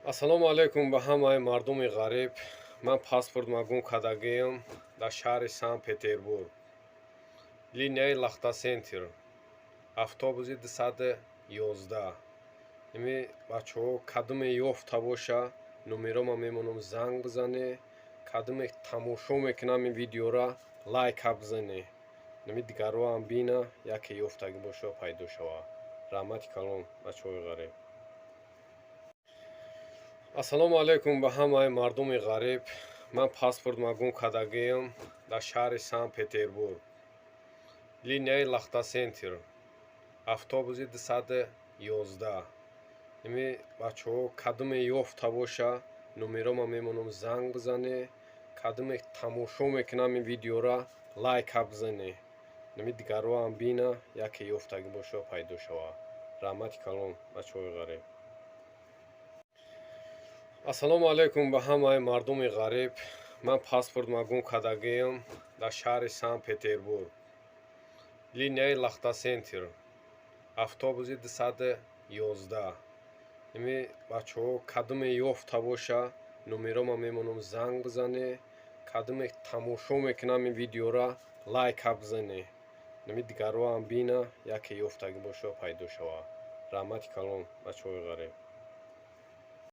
ассалому алайкум ба ҳамаи мардуми ғариб. Ман паспортмагун кадагиам дар шаҳри Санкт-Петербург. Линияи Лахтасентр. Автобуси 211. Ими бачаҳо кадуме ёфта боша, номерома мемонам занг бизане, кадуме тамошо мекунам ин видеора, лайка бизане. Ними дигарро ҳам бина, яке ёфтагӣ боша пайдо шава. Раҳмати калон бачаҳои ғариб. ассалому алайкум ба ҳамаи мардуми ғариб. Ман паспортмагун кадагиам дар шаҳри Санкт-Петербург. Линияи Лахтасентр. Автобуси 211. Ими бачаҳо кадуме ёфта боша, номерома мемонам занг бизане, кадуме тамошо мекунам ин видеора, лайка бизане. Ними дигарро ҳам бина, яке ёфтагӣ боша пайдо шава. Раҳмати калон бачаҳои ғариб. ассалому алайкум ба ҳамаи мардуми ғариб. Ман паспортмагун кадагиам дар шаҳри Санкт-Петербург. Линияи Лахтасентр. Автобуси 211. Ими бачаҳо кадуме ёфта боша, номерома мемонам занг бизане, кадуме тамошо мекунам ин видеора, лайка бизане. Ними дигарро ҳам бина, яке ёфтагӣ боша пайдо шава. Раҳмати калон бачаҳои ғариб.